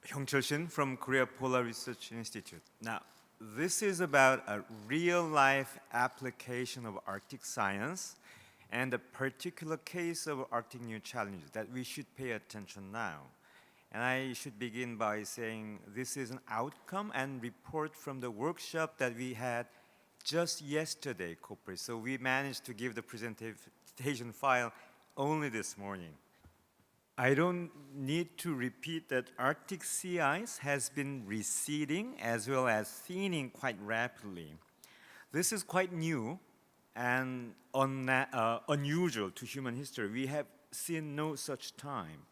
Hyoung Chul Shin from Korea Polar Research Institute. Now, this is about a real-life application of Arctic science and a particular case of Arctic new challenges that we should pay attention now. And I should begin by saying this is an outcome and report from the workshop that we had just yesterday, KOPRI. So we managed to give the presentation file only this morning. I don't need to repeat that Arctic sea ice has been receding as well as thinning quite rapidly. This is quite new and unusual to human history. We have seen no such time.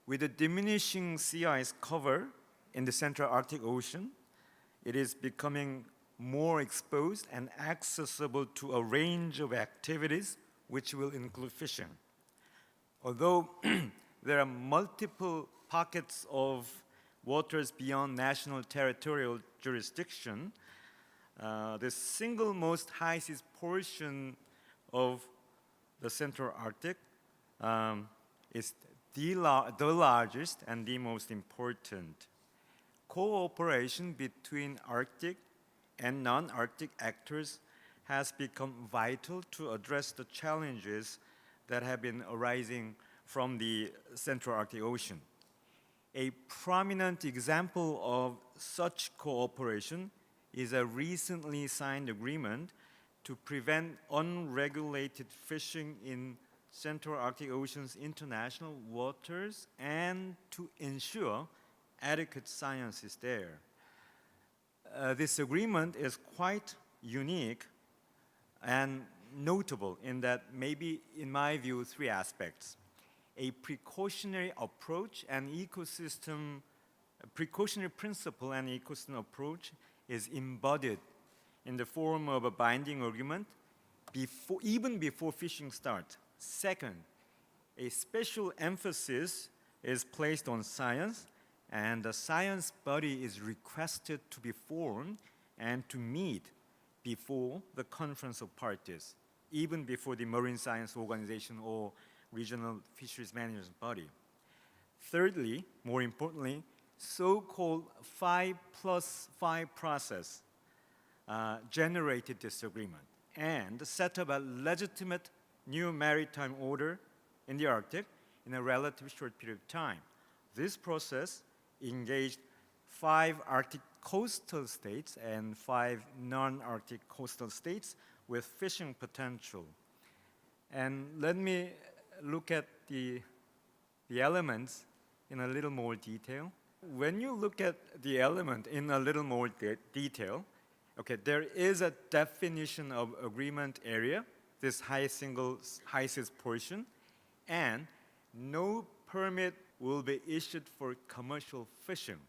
With the diminishing sea ice cover in the Central Arctic Ocean, it is becoming more exposed and accessible to a range of activities which will include fishing. Although there are multiple pockets of waters beyond national territorial jurisdiction, the single most high seas portion of the Central Arctic is the largest and the most important. Cooperation between Arctic and non-Arctic actors has become vital to address the challenges that have been arising from the Central Arctic Ocean. A prominent example of such cooperation is a recently signed agreement to prevent unregulated fishing in Central Arctic Ocean's international waters and to ensure adequate science is there. This agreement is quite unique and notable in that maybe, in my view, three aspects. A precautionary approach and ecosystem, a precautionary principle and ecosystem approach is embodied in the form of a binding agreement even before fishing starts. Second, a special emphasis is placed on science, and the science body is requested to be formed and to meet before the conference of parties, even before the Marine Science Organization or regional fisheries management body. Thirdly, more importantly, so-called 5+5 process generated this agreement and set up a legitimate new maritime order in the Arctic in a relatively short period of time. This process engaged 5 Arctic coastal states and 5 non-Arctic coastal states with fishing potential. And let me look at the elements in a little more detail. When you look at the element in a little more detail, okay, there is a definition of agreement area, this high seas portion, and no permit will be issued for commercial fishing.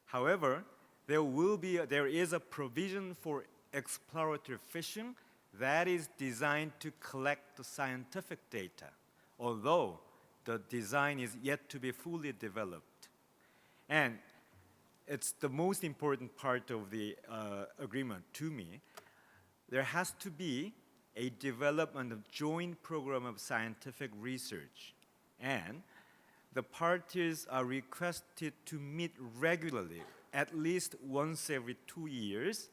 However, there is a provision for exploratory fishing that is designed to collect the scientific data, although the design is yet to be fully developed. And it's the most important part of the agreement to me. There has to be a development of joint program of scientific research, and the parties are requested to meet regularly, at least once every 2 years,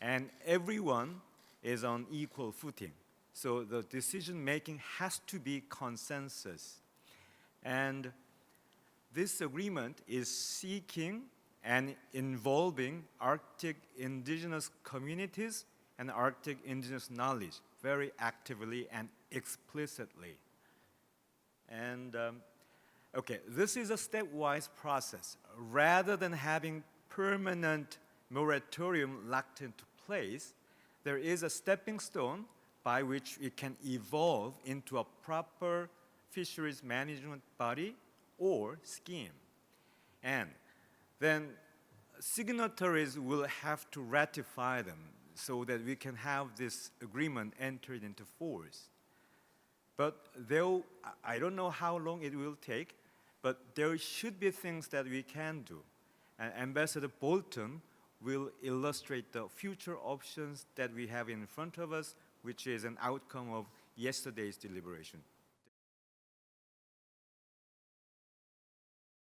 and everyone is on equal footing. So the decision making has to be consensus. And this agreement is seeking and involving Arctic indigenous communities and Arctic indigenous knowledge very actively and explicitly. And okay, this is a stepwise process. Rather than having permanent moratorium locked into place, there is a stepping stone by which it can evolve into a proper fisheries management body or scheme. And then signatories will have to ratify them so that we can have this agreement entered into force. But I don't know how long it will take, but there should be things that we can do. And Ambassador Bolton will illustrate the future options that we have in front of us, which is an outcome of yesterday's deliberation.